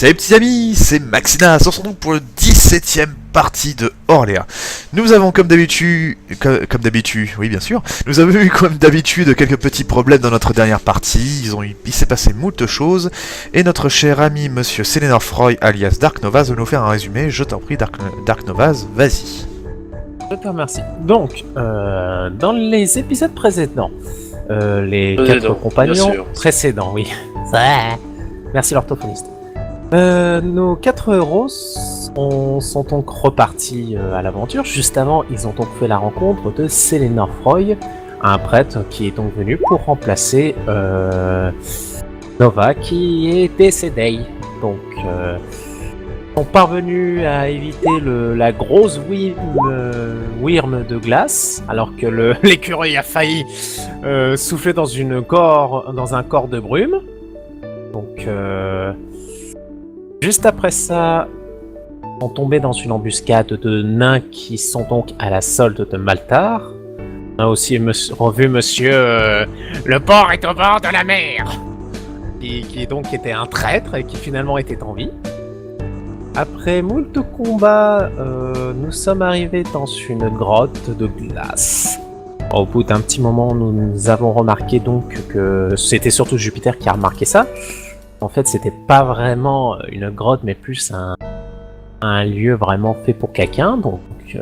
Salut petits amis, c'est Maxina, on se retrouve pour le 17ème partie de Orléans. Nous avons comme d'habitude, oui bien sûr, nous avons eu comme d'habitude quelques petits problèmes dans notre dernière partie, il s'est passé moult choses, et notre cher ami monsieur Selenor Froy alias Dark Novaz va nous faire un résumé, je t'en prie Dark Novaz, vas-y. Je te remercie. Donc, dans les épisodes précédents, les quatre compagnons précédents, oui. Merci l'orthophoniste. Nos 4 héros sont donc repartis à l'aventure. Juste avant, ils ont donc fait la rencontre de Selenor Froy, un prêtre qui est donc venu pour remplacer Nova qui est décédée. Donc, ils sont parvenus à éviter la grosse wyrm de glace, alors que l'écureuil a failli souffler dans un corps de brume. Donc, juste après ça, ils sont tombés dans une embuscade de nains qui sont donc à la solde de Maltar. On a aussi revu monsieur le port est au bord de la mer, qui donc était un traître et qui finalement était en vie. Après moult combats, nous sommes arrivés dans une grotte de glace. Au bout d'un petit moment, nous avons remarqué donc que c'était surtout Jupiter qui a remarqué ça. En fait, c'était pas vraiment une grotte, mais plus un lieu vraiment fait pour quelqu'un. Donc, je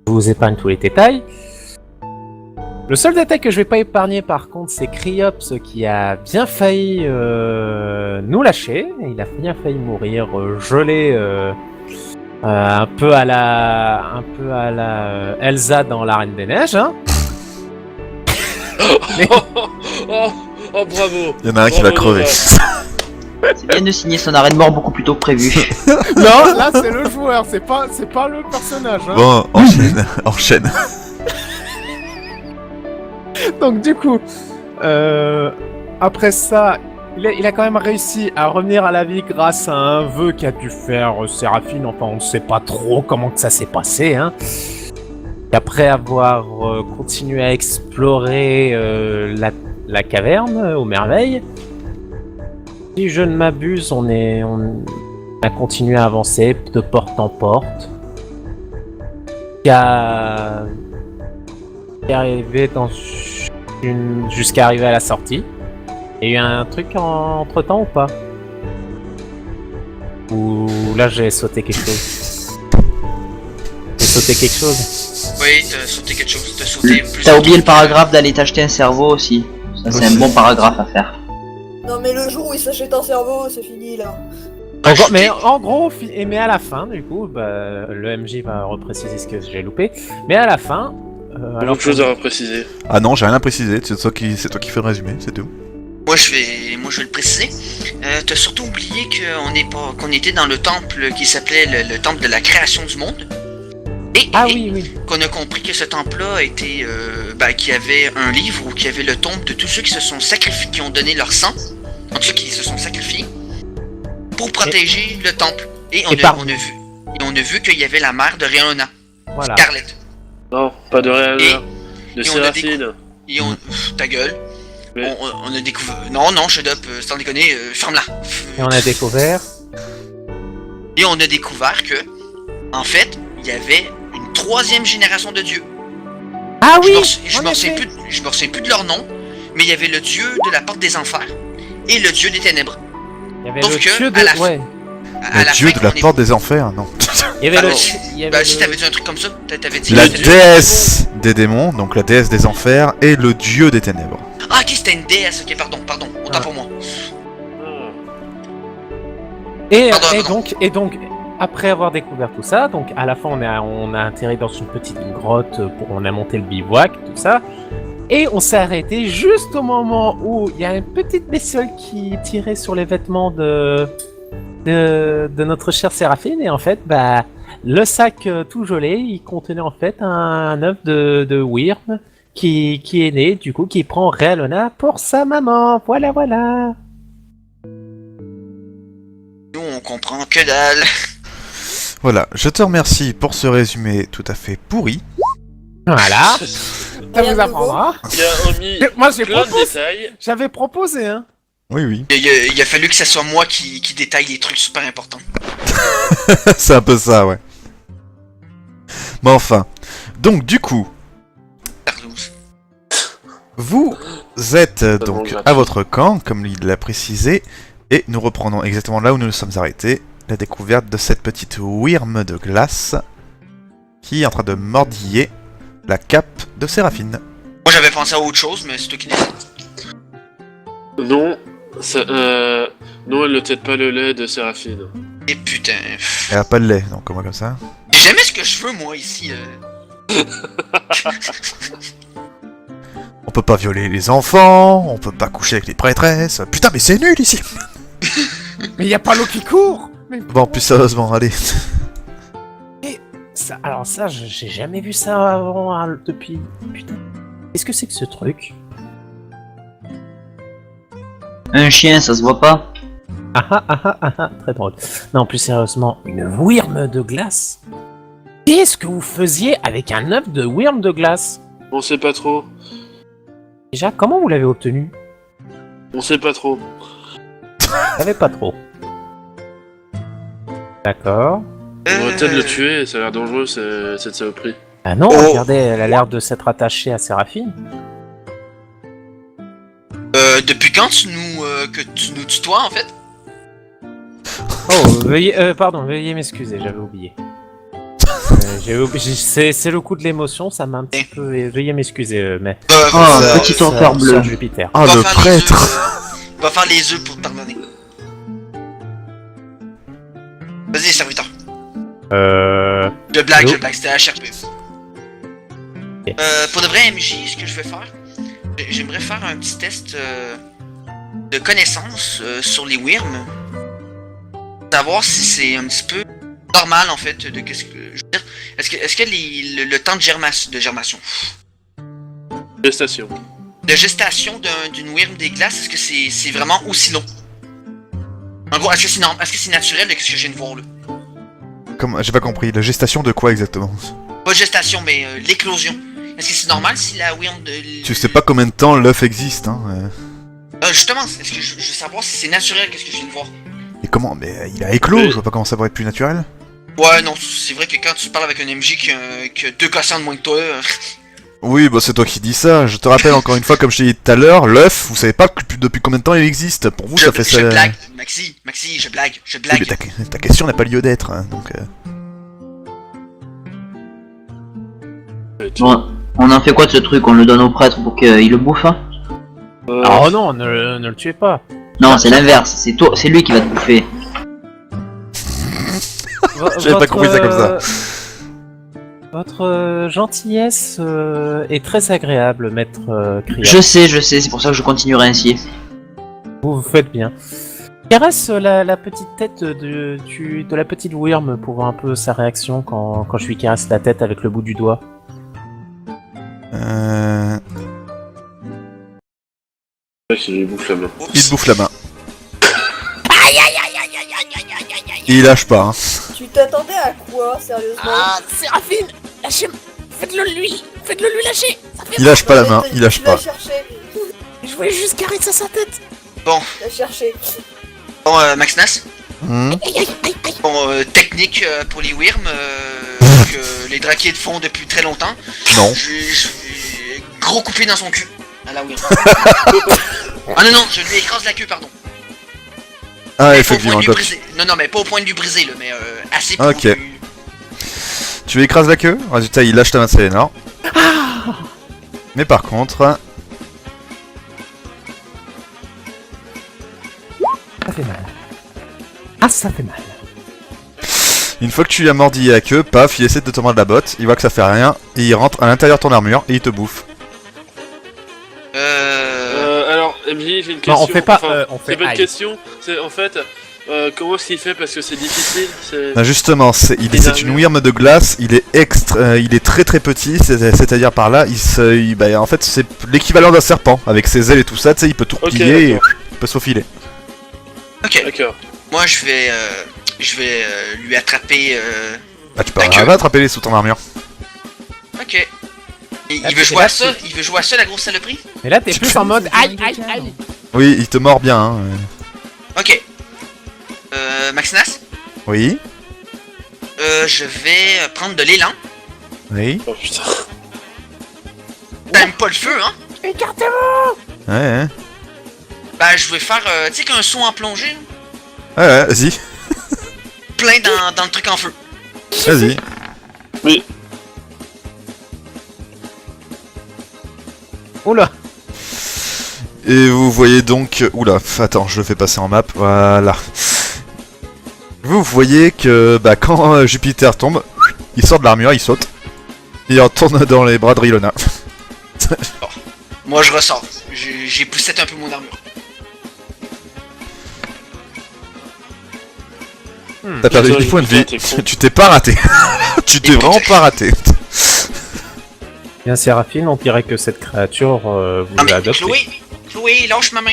vous épargne tous les détails. Le seul détail que je vais pas épargner, par contre, c'est Cryops qui a bien failli nous lâcher. Il a bien failli mourir, gelé, un peu à la Elsa dans la Reine des Neiges. Hein. Oh bravo! Il y en a un qui va crever. C'est bien de signer son arrêt de mort beaucoup plus tôt que prévu. Non, là c'est le joueur, c'est pas le personnage. Hein. Bon, enchaîne. Donc du coup, après ça, il a quand même réussi à revenir à la vie grâce à un vœu qu'a dû faire Séraphine. Enfin, on ne sait pas trop comment que ça s'est passé. Hein. Et après avoir continué à explorer la caverne aux merveilles, si je ne m'abuse, on a continué à avancer de porte en porte. Jusqu'à arriver à la sortie. Il y a eu un truc entre temps ou pas? Ou là j'ai sauté quelque chose? J'ai sauté quelque chose? Oui, t'as sauté quelque chose, t'as sauté plus. T'as oublié le paragraphe d'aller t'acheter un cerveau aussi. Ça c'est un bon paragraphe à faire. Non mais le jour où il s'achète un cerveau, c'est fini là. Mais en gros, mais à la fin, du coup, le MJ va repréciser ce que j'ai loupé. Mais à la fin, alors autre chose à repréciser. Ah non, j'ai rien à préciser, c'est toi qui fais le résumé, c'est tout. Moi je vais le préciser. T'as surtout oublié qu'on était dans le temple qui s'appelait le temple de la création du monde. Oui. Qu'on a compris que ce temple-là était, qu'il y avait un livre où il y avait le tombe de tous ceux qui se sont sacrifiés, qui ont donné leur sang, en tout cas qui se sont sacrifiés pour protéger le temple. Et on a vu qu'il y avait la mère de Réona, voilà. Scarlett. Non, pas de Réona, de Séraphine. Ta gueule. Oui. On a découvert. Non, shut up, sans déconner, ferme-la. Et on a découvert. Et on a découvert que, en fait, il y avait une 3e génération de dieux. Ah oui! Je me souviens plus de leur nom, mais il y avait le dieu de la porte des enfers et le dieu des ténèbres. Il y avait Sauf le que, dieu à la fin, Le dieu de la porte des enfers, non. Il y avait si t'avais dit un truc comme ça, t'avais dit... La déesse des démons, donc la déesse des enfers, et le dieu des ténèbres. Ah ok, c'était une déesse, ok, pardon, autant pour moi. Et donc, après avoir découvert tout ça, donc à la fin on a atterri dans une petite grotte on a monté le bivouac, tout ça, et on s'est arrêté juste au moment où il y a une petite bestiole qui tirait sur les vêtements de notre chère Séraphine, et en fait, le sac tout gelé, il contenait en fait un œuf de wyrm qui est né, du coup, qui prend Réalona pour sa maman. Voilà. Nous, on comprend que dalle. Voilà, je te remercie pour ce résumé tout à fait pourri. Voilà. Ça vous apprendra. Il a omis Moi plein de détails. j'avais proposé, hein. Oui, oui. Il a fallu que ça soit moi qui détaille les trucs super importants. C'est un peu ça, ouais. Mais enfin. Donc, du coup, Carlos. vous êtes donc gratuit. à votre camp, comme il l'a précisé, et nous reprenons exactement là où nous nous sommes arrêtés. La découverte de cette petite wyrm de glace qui est en train de mordiller la cape de Séraphine. Moi j'avais pensé à autre chose, mais c'est toi qui décides. Non, non, elle ne tête pas le lait de Séraphine. Et putain. Elle a pas de lait, donc moi comme ça. J'ai jamais ce que je veux moi ici. On peut pas violer les enfants, on peut pas coucher avec les prêtresses. Putain, mais c'est nul ici. Mais y a pas l'eau qui court. Bon, plus sérieusement, allez. Alors ça, j'ai jamais vu ça avant, hein, depuis... Putain. Qu'est-ce que c'est que ce truc? Un chien, ça se voit pas. Très drôle. Non, plus sérieusement, une wyrm de glace? Qu'est-ce que vous faisiez avec un œuf de wyrm de glace? On sait pas trop. Déjà, comment vous l'avez obtenu? On sait pas trop. Je savais pas trop. D'accord. On va peut-être le tuer, ça a l'air dangereux cette saloperie. Ah non, Oh. regardez, elle a l'air de s'être attachée à Séraphine. Depuis quand que tu nous tutoies en fait? Oh, veuillez m'excuser, j'avais oublié. C'est le coup de l'émotion, ça m'a un petit peu... Veuillez m'excuser, mais... Oh, va petit enfer bleu. Sœur Jupiter. Ah, le faire prêtre. les œufs, va faire les œufs pour te pardonner. Vas-y, serviteur. Je blague, c'était HRP. Ok. Pour de vrai MJ, ce que je vais faire, j'aimerais faire un petit test de connaissance sur les wyrms. Savoir si c'est un petit peu normal en fait de qu'est-ce que je veux dire. Est-ce que le temps de germation Gestation. de gestation d'une wyrm des glaces, est-ce que c'est vraiment aussi long? En gros, est-ce que c'est naturel de ce que je viens de voir là? Comme, j'ai pas compris, la gestation de quoi exactement? Pas gestation, mais l'éclosion. Est-ce que c'est normal si la wyrm de... Tu sais pas combien de temps l'œuf existe, hein. justement, est-ce que je veux savoir si c'est naturel qu'est-ce que je viens de voir? Et comment? Mais il a éclos, je vois pas comment ça pourrait être plus naturel. Ouais, non, c'est vrai que quand tu parles avec un MJ qui a 2 quotients de moins que toi... Oui, bah c'est toi qui dis ça. Je te rappelle encore une fois, comme je t'ai dit tout à l'heure, l'œuf, vous savez pas depuis combien de temps il existe. Pour vous, ça fait ça... Je blague, Maxi, je blague. Oui, mais ta question n'a pas lieu d'être, hein, donc... Bon, on en fait quoi de ce truc? On le donne au prêtre pour qu'il le bouffe, hein? Oh non, ne le tuez pas. Non, c'est l'inverse, c'est lui qui va te bouffer. J'avais pas compris ça comme ça. Votre gentillesse est très agréable, maître Kriya. Je sais, c'est pour ça que je continuerai ainsi. Vous faites bien. Caresse la petite tête de la petite wyrm pour voir un peu sa réaction quand je lui caresse la tête avec le bout du doigt. Il lui bouffe la main. Il te bouffe la main. Il lâche pas, hein. Tu t'attendais à quoi, sérieusement? Ah, Séraphine, lâchez-moi. Faites-le lui lâcher. Ça fait Il lâche pas la main, Arrête, il lâche tu l'as pas. cherché, Je voulais juste caresser sa tête. Bon, tu l'as cherché. bon Maxnas, Hmm. Aïe. bon, technique pour les wyrms que les drakides font depuis très longtemps. Non. Je vais gros couper dans son cul à la wyrm. Ah non, je lui écrase la queue, pardon. Ah, Mais pas au point effectivement, de lui donc, briser. Non, mais pas au point de lui briser, là, mais assez pour Ok. que- tu lui écrases la queue, résultat il lâche ta main de Sélénor. Mais par contre, Ça fait mal. Ah, ça fait mal. une fois que tu lui as mordi la queue, paf, il essaie de te mordre la botte, il voit que ça fait rien, et il rentre à l'intérieur de ton armure, et il te bouffe. Alors, MJ, j'ai une question. Non, on fait pas. Enfin, On c'est fait pas une aïe. question, c'est en fait, comment est-ce qu'il fait parce que c'est difficile c'est... Ben justement, c'est Et une wyrm de glace, il est très très petit, c'est-à-dire par là, en fait c'est l'équivalent d'un serpent, avec ses ailes et tout ça, tu sais, il peut tout Ok, plier et d'accord. il peut se faufiler. Ok, D'accord. moi je vais lui attraper. Ah, tu peux La queue. attraper les sous ton armure. Ok. Il Ah, veut c'est jouer à là, ça? Il veut jouer à ça, la grosse saloperie? Mais là, t'es plus en mode aïe. Oui, il te mord bien, hein. Ok. Maxinas, Oui. je vais prendre de l'élan. Oui. Oh putain. T'aimes pas le feu, hein? Écartez-vous! Ouais, Bah, je vais faire, tu sais, qu'un saut en plongée, là. ouais, vas-y. Plein dans le truc en feu. Vas-y. Mais Oula! Et vous voyez donc... Oula, attends, je le fais passer en map. Voilà. Vous voyez que bah, quand Jupiter tombe, il sort de l'armure, il saute. Et il retourne dans les bras de Rilona. Moi, je ressors. J'ai poussé un peu mon armure. T'as perdu Putain, 10 points de vie. t'es con. Tu t'es pas raté. Tu t'es vraiment pas raté. Bien, Séraphine, on dirait que cette créature vous Ah, a mais adopté. Chloé, lâche ma main.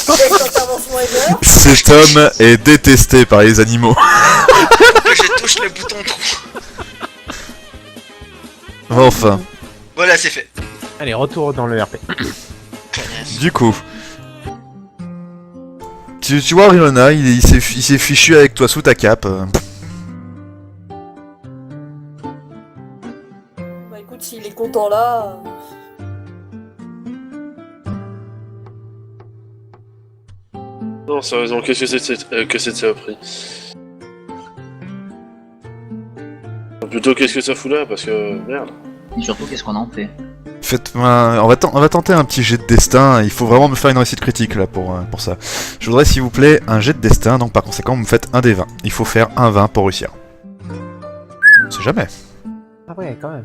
Belle intervention ever. Cet homme est détesté par les animaux. Que je touche le bouton trou. Enfin, Voilà, c'est fait. Allez, retour dans le RP. du coup... Tu vois Rilona, il s'est fichu avec toi sous ta cape. Bah écoute, s'il est content là. non, sérieusement, qu'est-ce que c'est de saloperie? Plutôt qu'est-ce que ça fout là, parce que merde. Et surtout, qu'est-ce qu'on en fait? Faites-moi... On va tenter un petit jet de destin. Il faut vraiment me faire une réussite critique là pour ça. Je voudrais s'il vous plaît un jet de destin, donc par conséquent vous me faites un des 20. Il faut faire un 20 pour réussir. On sait jamais. Ah ouais, quand même.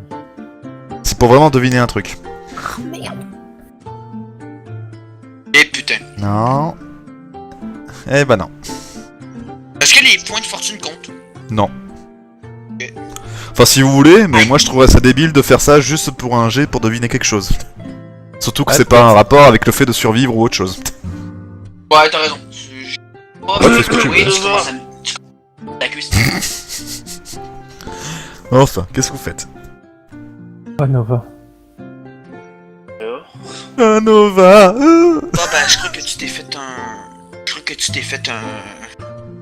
C'est pour vraiment deviner un truc. Oh merde! Et putain. Non. Eh ben non. Est-ce que les points de fortune comptent? Non. Enfin si vous voulez, mais moi je trouverais ça débile de faire ça juste pour un jet pour deviner quelque chose. Surtout que Ouais, c'est pas un rapport avec le fait de survivre ou autre chose. Ouais, t'as raison. Oh, Ouais, fais ce que tu oui, veux. tu commences à me... La cuisse. Enfin, qu'est-ce que vous faites? Oh, Nova. Un Nova. Ah bah, je crois que tu t'es fait un... Je crois que tu t'es fait un...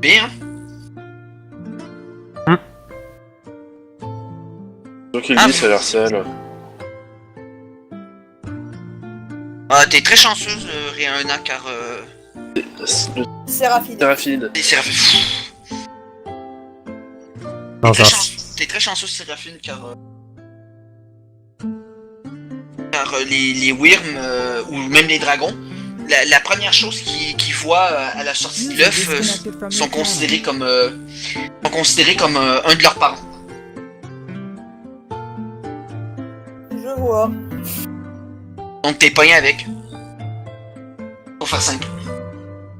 B, hein? Donc il Ah, dit, ça a l'air sale. Ah, t'es très chanceuse, Rihanna, car... Séraphine. Séraphine. T'es Séraphine. Dans un... T'es très chanceuse, Séraphine, car... Car les Wyrms, ou même les dragons, la première chose qu'ils voient à la sortie de l'œuf sont considérés comme... un de leurs parents. Je vois. Donc t'es pogné avec. Pour faire simple.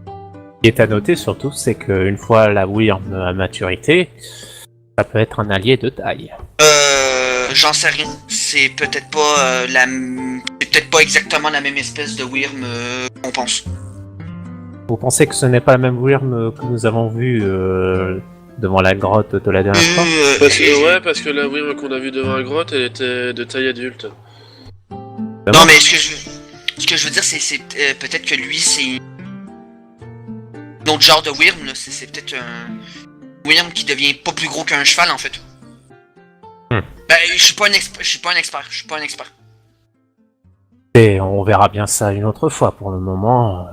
Ce qui est à noter surtout, c'est qu'une fois la Wyrm à maturité, ça peut être un allié de taille. J'en sais rien. C'est peut-être pas c'est peut-être pas exactement la même espèce de Wyrm qu'on pense. Vous pensez que ce n'est pas la même Wyrm que nous avons vue devant la grotte de la dernière fois? Parce que la Wyrm qu'on a vue devant la grotte, elle était de taille adulte. Non mais ce que je veux dire c'est peut-être que lui c'est un autre genre de Wyrm là. C'est peut-être un Wyrm qui devient pas plus gros qu'un cheval en fait. Ben je suis pas un expert. Et on verra bien ça une autre fois. Pour le moment,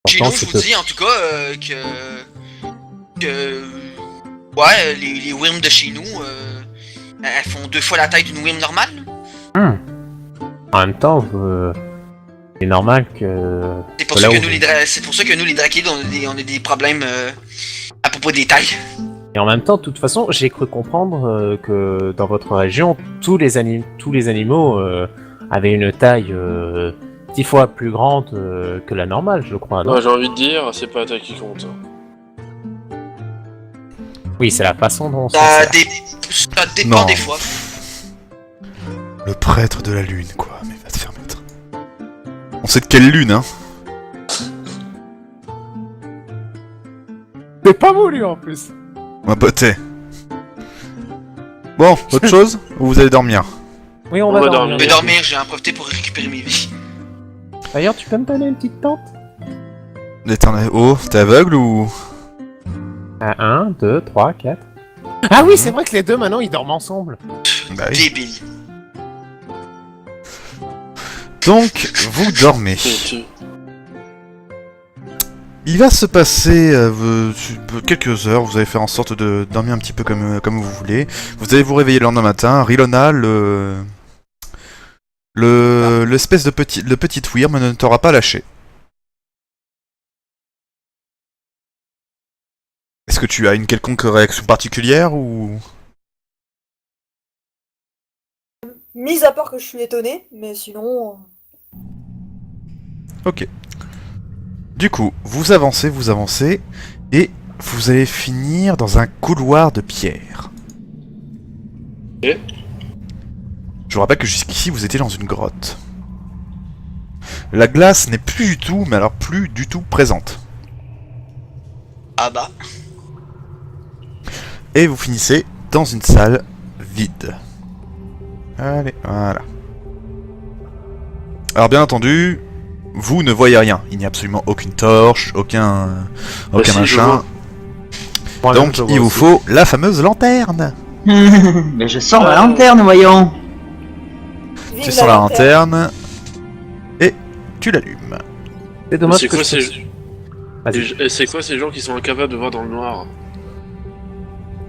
Chez pourtant, nous, je c'est vous dis en tout cas que ouais, les Wyrms de chez nous, elles font 2 fois la taille d'une Wyrm normale. En même temps, c'est normal que... C'est pour, c'est pour ça que nous, les Drakides, on a des problèmes à propos des tailles. Et en même temps, de toute façon, j'ai cru comprendre que dans votre région, tous les animaux avaient une taille 10 fois plus grande que la normale, je crois. non? Ouais, j'ai envie de dire, c'est pas la taille qui compte. Oui, c'est la façon dont on s'en Ça, sert. ça dépend Non. des fois. Le prêtre de la lune, quoi. Mais va te faire mettre. On sait de quelle lune, hein. C'est pas voulu en plus. Ma poté. Bon, autre chose? Ou vous allez dormir? Oui, on On va va dormir. Je vais dormir, j'ai en profité pour récupérer mes vies. D'ailleurs, tu peux me donner une petite tente? Oh, t'es aveugle ou... 1, 2, 3, 4. Ah oui, c'est vrai que les deux maintenant ils dorment ensemble. Bah oui. Débile. Donc, vous dormez. Il va se passer quelques heures, vous allez faire en sorte de dormir un petit peu comme vous voulez. Vous allez vous réveiller le lendemain matin. Rilona, l'espèce de petite Wyrm ne t'aura pas lâché. Est-ce que tu as une quelconque réaction particulière ou... Mis à part que je suis étonné, mais sinon... Ok. Du coup, vous avancez, et vous allez finir dans un couloir de pierre. Ok. Je vous rappelle que jusqu'ici, vous étiez dans une grotte. La glace n'est plus du tout, mais alors plus du tout présente. Ah bah. Et vous finissez dans une salle vide. Allez, voilà. Alors bien entendu, vous ne voyez rien. Il n'y a absolument aucune torche, aucun si, machin. Moi-même, Donc je vois il vous aussi. faut la fameuse lanterne. Mais je sors ma lanterne, voyons. Vive Tu sors la lanterne et tu l'allumes. C'est dommage C'est que quoi je- ces... Vas-y. Et c'est quoi ces gens qui sont incapables de voir dans le noir?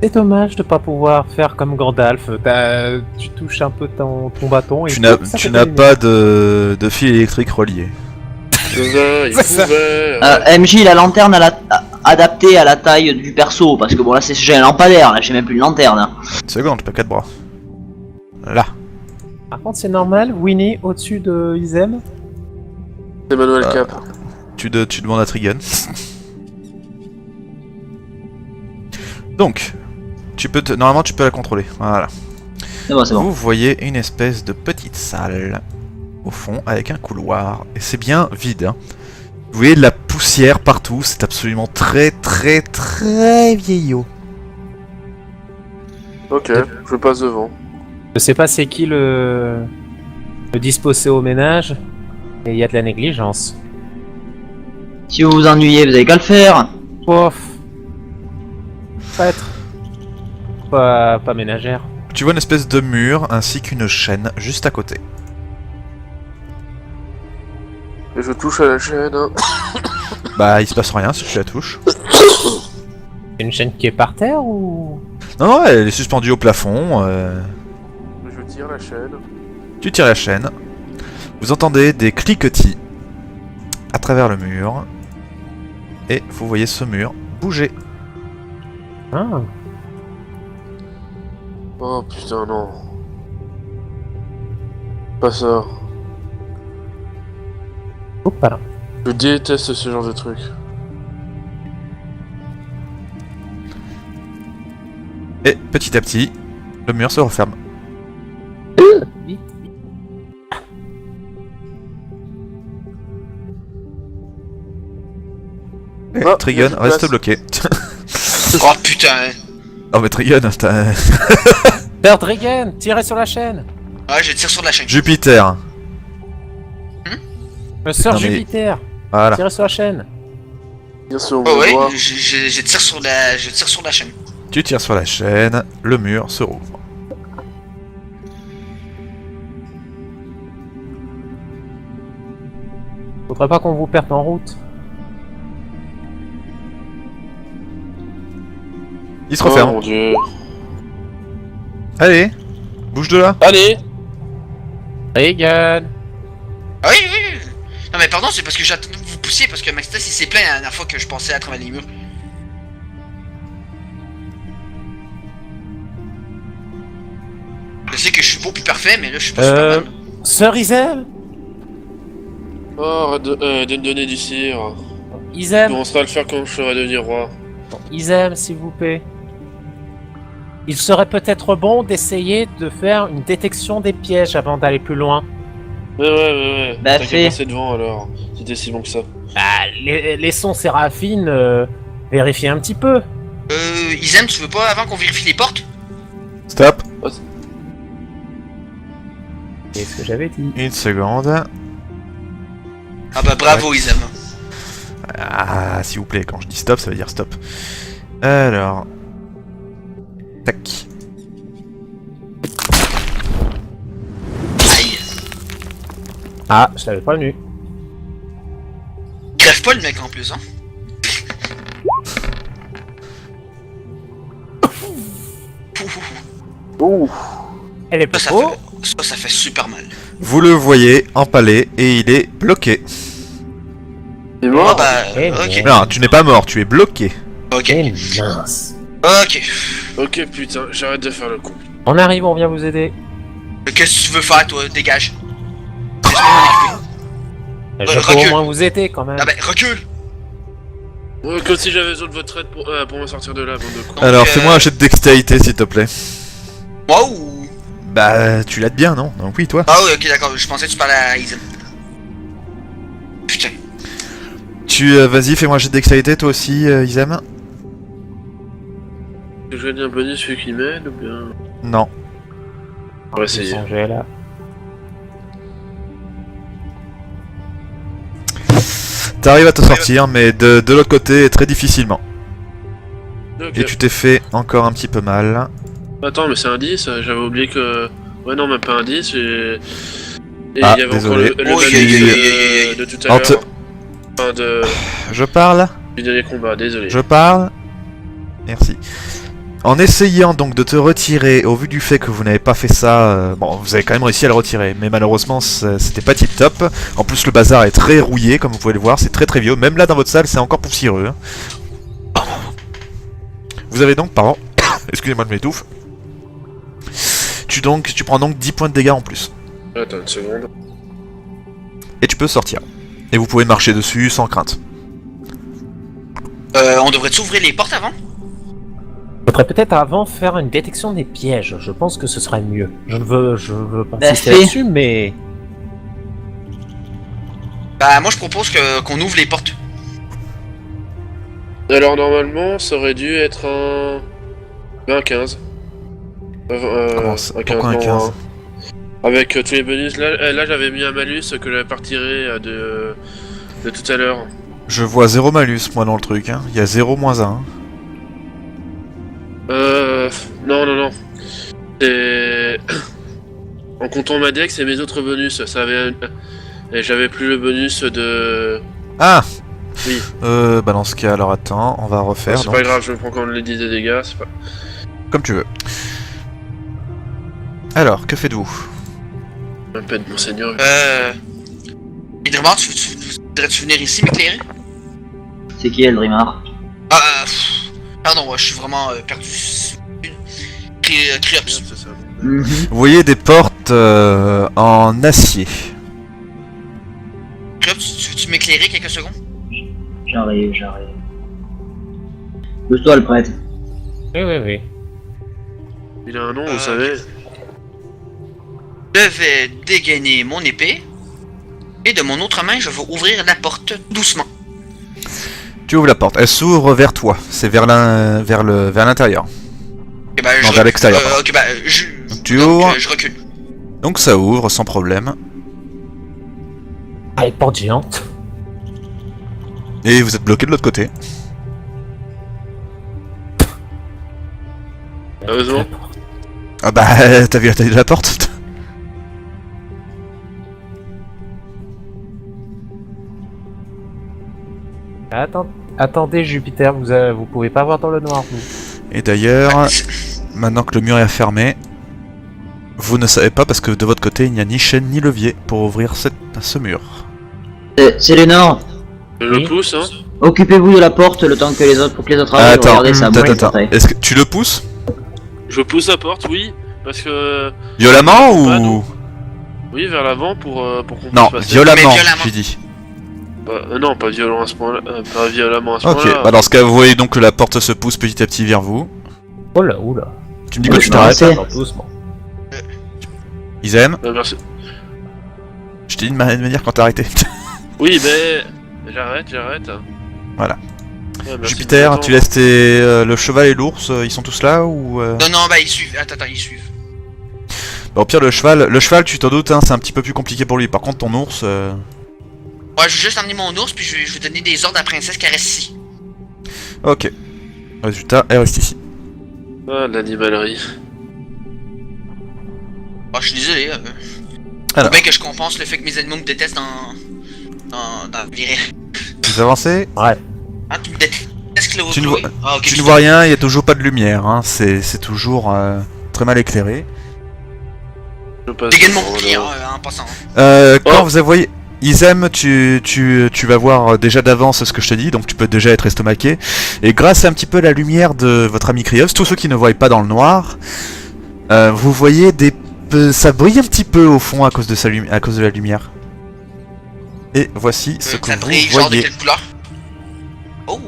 C'est dommage de pas pouvoir faire comme Gandalf. Tu touches un peu ton bâton et Tu n'as ça tu fait n'as des pas de fil électrique relié. Il C'est ça. pouvait... MJ, la lanterne adaptée à la taille du perso, parce que bon là j'ai un lampadaire, là j'ai même plus une lanterne. Hein. Une seconde, pas 4 bras. Là. Par contre, c'est normal, Winnie au-dessus de Izem. C'est Manuel Cap. Tu demandes à Trigun. Donc, normalement tu peux la contrôler. Voilà. C'est bon, c'est bon. Vous voyez une espèce de petite salle au fond avec un couloir et c'est bien vide. Hein. Vous voyez de la poussière partout, c'est absolument très vieillot. Ok, je passe devant. Je sais pas c'est qui le disposé au ménage, et il y a de la négligence. Si vous vous ennuyez, vous avez qu'à le faire. Pof. Prêtre. Pas ménagère. Tu vois une espèce de mur ainsi qu'une chaîne juste à côté. Et je touche à la chaîne. Bah il se passe rien si tu la touches. C'est une chaîne qui est par terre ou... Non, elle est suspendue au plafond. Je tire la chaîne. Tu tires la chaîne. Vous entendez des cliquetis à travers le mur. Et vous voyez ce mur bouger. Ah. Oh putain, non. Pas ça. Oups, là. Je déteste ce genre de truc. Et petit à petit, le mur se referme. Vite. Et Ah, Trigun il y a reste place. bloqué. Oh putain. Oh mais Trigun, t'as... Third Regan, tirez sur la chaîne. Ouais, je tire sur la chaîne. Jupiter. Sœur Non, mais- Jupiter, Voilà. tirez sur la chaîne. Bien sûr, Oh ouais, doigt. je tire sur la chaîne. Tu tires sur la chaîne, le mur se rouvre. Faudrait pas qu'on vous perde en route. Il se Oh referme. mon dieu. Allez, bouge de là. Allez. Regan. Ah oui, oui, oui. Non mais pardon, c'est parce que j'attends que vous vous poussiez, parce que Maxtas il s'est plaint la dernière fois que je pensais à travers les murs. Je sais que je suis beau plus parfait, mais là je suis pas Superman. Sœur Izem. Oh, arrête de me donner du cire. Je Izem. commencerai à le faire quand je serai devenu roi. Izem, s'il vous plaît. Il serait peut-être bon d'essayer de faire une détection des pièges avant d'aller plus loin. Ouais. Bah, T'as fais. qu'à passer devant alors. C'était si bon que ça. Ah, laissons Séraphine vérifier un petit peu. Isem, tu veux pas avant qu'on vérifie les portes? Stop. C'est ce que j'avais dit. Une seconde. Ah bah bravo Isam. Ah, s'il vous plaît, quand je dis stop, ça veut dire stop. Alors... Tac. Aïe. Ah, je l'avais pas venu. Crève pas le mec en plus, hein. Elle est Ça, pas beau. ça fait super mal. Vous le voyez empalé et il est bloqué. C'est Oh mort. bah, Eh, ok. Non, tu n'es pas mort, tu es bloqué. Ok. Eh, mince. Ok. Ok, putain, j'arrête de faire le con. On arrive, on vient vous aider. Qu'est-ce que tu veux faire toi? Dégage. Je peux recule. au moins vous aider quand même. Ah bah recule. Ouais, comme si j'avais besoin de votre aide pour me sortir de là, bande de cons. Donc, Alors, fais-moi un jet de dextérité, s'il te plaît. Moi ou... Bah, tu l'aides bien, non? Donc oui, toi. Ah oui, ok d'accord, je pensais que tu parlais à Isam. Putain. Vas-y, fais-moi un jet de dextérité, toi aussi, Isam. Je gagne un bonus celui qui m'aide ou bien... Non. On va essayer. Son jet, là. T'arrives à te sortir, mais de l'autre côté, très difficilement. Ok. Et tu t'es fait encore un petit peu mal. Attends, mais c'est un 10, j'avais oublié que... Ouais non, même pas un 10, et... Et Ah, il y avait désolé. encore le Oh, bonus de tout à Ante- l'heure. Enfin, Je parle. du dernier combat, désolé. Je parle. Merci. En essayant donc de te retirer, au vu du fait que vous n'avez pas fait ça, bon, vous avez quand même réussi à le retirer, mais malheureusement c'était pas tip top. En plus le bazar est très rouillé, comme vous pouvez le voir, c'est très très vieux. Même là dans votre salle, c'est encore poussiéreux. Hein. Vous avez donc, pardon, excusez-moi de m'étouffe. Tu prends donc 10 points de dégâts en plus. Attends une seconde. Et tu peux sortir. Et vous pouvez marcher dessus sans crainte. On devrait s'ouvrir les portes avant? Faudrait peut-être avant faire une détection des pièges. Je pense que ce serait mieux. Je veux pas Bah, insister fais. là-dessus, mais... Bah moi je propose qu'on ouvre les portes. Alors normalement, ça aurait dû être un 15. Comment ça? Un Pourquoi un non, 15? avec tous les bonus, là j'avais mis un malus que j'avais pas retiré de tout à l'heure. Je vois 0 malus moi dans le truc, hein. Il y a 0 moins 1. Non. C'est... En comptant ma dex et mes autres bonus, ça avait... Et j'avais plus le bonus de... Ah! Oui. Bah dans ce cas, alors attends, on va refaire. C'est donc. pas grave, je me prends quand même les 10 de dégâts, c'est pas... Comme tu veux. Alors, que faites-vous? Un peu de monseigneur. Hydromar, voudrais-tu venir ici m'éclairer? C'est qui Eldrimar? Pardon, ouais, je suis vraiment perdu. Criops. C'est ça. Mhm. Vous voyez des portes en acier. Criops, veux-tu m'éclairer quelques secondes? J'arrive. Pousse-toi le prêtre. Oui. Il a un nom, vous savez. Je vais dégainer mon épée. Et de mon autre main, je vais ouvrir la porte doucement. Tu ouvres la porte, elle s'ouvre vers toi, c'est vers l'intérieur. Et bah, Non, vers l'extérieur, pardon. Ok, bah, Tu donc, ouvres, je recule. donc ça ouvre sans problème. Ah, les portes géantes. Et vous êtes bloqué de l'autre côté. Heureusement. Ah bah, t'as vu la taille de la porte? Attendez, Jupiter, vous pouvez pas voir dans le noir, vous. Et d'ailleurs, maintenant que le mur est fermé, vous ne savez pas parce que de votre côté, il n'y a ni chaîne ni levier pour ouvrir ce mur. C'est Lénore. Je le Oui. pousse, hein. Occupez-vous de la porte le temps que les autres, pour que les autres arrivent. Regardez, ça mouille, attends. Est-ce que tu le pousses? Je pousse la porte, oui. Parce que... Violemment Ah, ou... non. Oui, vers l'avant pour qu'on Non, puisse passer. violemment, Mais violemment. j'ai dit. Non, pas violent à ce point-là. Pas violemment à ce Ok, point-là. bah dans ce cas, vous voyez donc que la porte se pousse petit à petit vers vous. Oula. Tu me dis que tu Non, t'arrêtes? c'est- Attends, doucement. Isem, Merci. je t'ai dit de me dire quand t'as arrêté. Oui, mais... J'arrête. Voilà. Ouais, merci de Jupiter, m'attendre. tu laisses le cheval et l'ours, ils sont tous là ou... Non, bah, ils suivent. Attends, ils suivent. Bah, au pire, le cheval, tu t'en doutes, hein, c'est un petit peu plus compliqué pour lui. Par contre, ton ours... Ouais, je vais juste emmener mon ours, puis je vais donner des ordres à la princesse qui reste ici. Ok. Résultat, elle reste ici. Ah, l'animalerie. Ah, je suis désolé. Faut Alors. bien que je compense le fait que mes animaux me détestent dans la vie réelle. Vous avancez? Ouais. Ah, tu me détestes, Chloé? Tu ne vois- Ah, ok, Tu ne putain. vois rien, il n'y a toujours pas de lumière, hein. C'est toujours très mal éclairé. Je passe Dégaine mon devant, bouclier là. en passant. Quand Oh. vous voyez Isem, tu vas voir déjà d'avance ce que je te dis, donc tu peux déjà être estomaqué. Et grâce à un petit peu la lumière de votre ami Krios, tous ceux qui ne voient pas dans le noir, vous voyez ça brille un petit peu au fond à cause de la lumière. Et voici ce que Ça vous brille, genre de voyez. quelle couleur? Oh!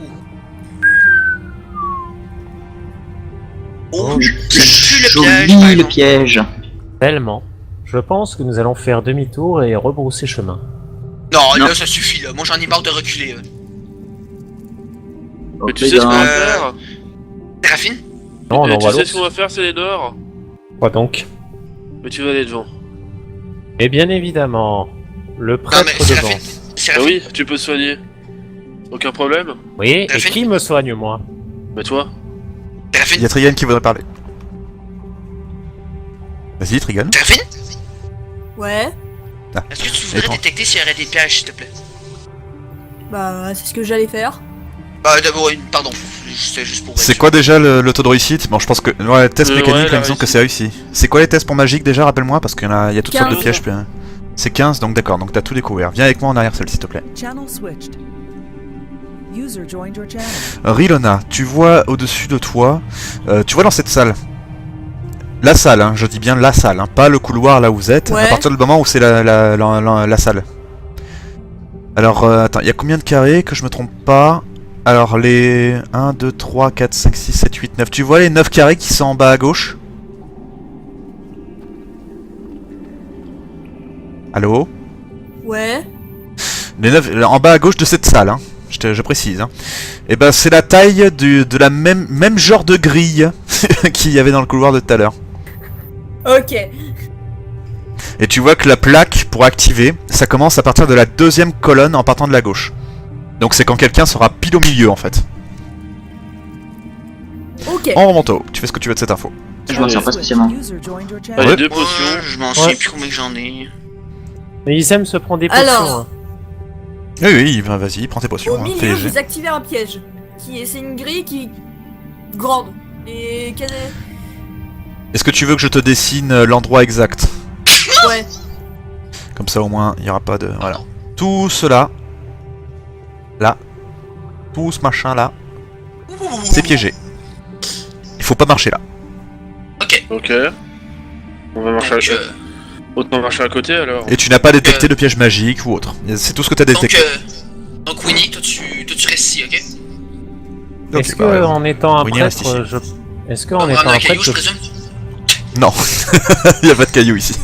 Oh, ça pue le piège, par Joli le exemple. piège. Tellement. Je pense que nous allons faire demi-tour et rebrousser chemin. Non, Non. là, ça suffit, là. Moi, j'en ai marre de reculer. Mais tu sais ce qu'on va faire? Séraphine? Non, Mais on tu va sais ce l'ours. qu'on va faire, c'est les Nord. Quoi donc? Mais tu vas aller devant. Et bien évidemment, le Non, prêtre mais devant. Séraphine. Ah Séraphine. oui, tu peux soigner. Aucun problème. Oui, et Séraphine. qui me soigne moi? Mais toi? Il Séraphine. y a Trigan qui voudrait parler. Vas-y, Trigan. Séraphine? Ouais, Est-ce que tu Et voudrais toi? détecter s'il y aurait des pièges, s'il te plaît? bah c'est ce que j'allais faire. D'abord, pardon. C'est juste pour. C'est quoi déjà le taux de réussite? Bon, je pense que. Ouais, test mécanique, ouais, là, la il me semble que réussite. c'est réussi. C'est quoi les tests pour magique déjà? Rappelle-moi, parce qu'il y a toutes sortes de 15. pièges. Puis, hein. C'est 15, donc d'accord, donc t'as tout découvert. Viens avec moi en arrière-salle, s'il te plaît. Channel switched. User joined your channel. Rilona, tu vois au-dessus de toi, tu vois dans cette salle. La salle, hein, je dis bien la salle, hein, pas le couloir là où vous êtes, Ouais. à partir du moment où c'est la salle. Alors, attends, il y a combien de carrés que je me trompe pas? Alors, les 1, 2, 3, 4, 5, 6, 7, 8, 9. Tu vois les 9 carrés qui sont en bas à gauche? Allô? Ouais, Les 9, en bas à gauche de cette salle, hein, je précise. Hein. Et ben c'est la taille de la même genre de grille qu'il y avait dans le couloir de tout à l'heure. ok. Et tu vois que la plaque, pour activer, ça commence à partir de la deuxième colonne en partant de la gauche. Donc c'est quand quelqu'un sera pile au milieu en fait. Ok. En remontant, tu fais ce que tu veux de cette info. Je m'en sers pas spécialement. User joined your channel. Allez, Ouais. 2 potions. Je m'en souviens plus combien que j'en ai. Mais Isem se prend des potions. Alors. hein. Oui, oui, vas-y, prends tes potions. Au hein, fais milieu, les jets. vous activez un piège. C'est une grille qui grande. Et Est-ce que tu veux que je te dessine l'endroit exact? ouais. Comme ça au moins, il n'y aura pas de... Voilà. Tout cela, là, tout ce machin là, c'est piégé. Il faut pas marcher là. Ok. Ok. On va marcher Donc, Autant marcher à côté alors. Et tu n'as pas détecté de piège magique ou autre. C'est tout ce que tu as détecté. donc Winnie, toi tu restes ici, ok? Ok, Est-ce que bah, en étant un Winnie reste prêtre, ici. est-ce que On en va étant ramener un un caillou, prêtre, je présume? Non, il n'y a pas de cailloux ici.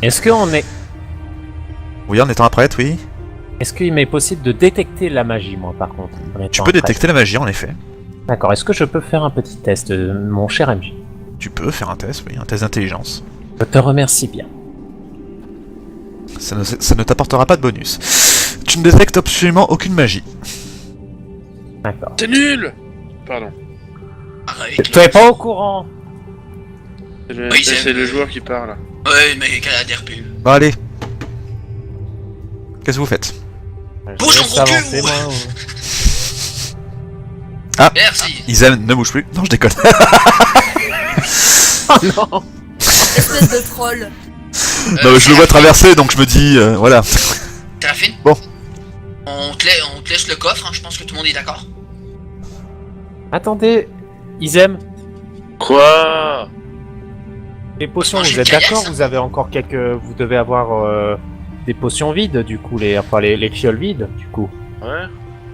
est-ce que on est, Oui, en étant un prêtre, oui. est-ce qu'il m'est possible de détecter la magie, moi, par contre en étant Tu un peux prêtre détecter la magie, en effet. D'accord. Est-ce que je peux faire un petit test, mon cher MJ? Tu peux faire un test, oui, un test d'intelligence. Je te remercie bien. Ça ne t'apportera pas de bonus. Tu ne détectes absolument aucune magie. D'accord. C'est nul. Pardon. Arrête. Tu es pas au courant? Oui, C'est le joueur qui parle. Ouais, mais quelle ADRP. Bon, allez. Qu'est-ce que vous faites? Bouge Je ton laisse gros cul, avancer, ou- moi, Merci. Isam, ne bouge plus. Non, je déconne. Oh non. Espèce de troll. Non, mais je le vois traverser, donc je me dis, voilà. Séraphine? Bon. On te laisse le coffre, hein, je pense que tout le monde est d'accord. Attendez, Isem, Quoi? les potions, Manger vous êtes une caillasse, d'accord? hein. Vous avez encore quelques, vous devez avoir des potions vides, du coup, les fioles vides, du coup. Ouais.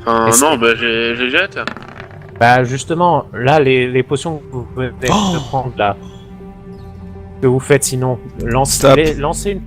Enfin, Est-ce non, que- bah je les jette. Bah justement, là, les potions que vous venez Oh de prendre là, que vous faites sinon, lancez une.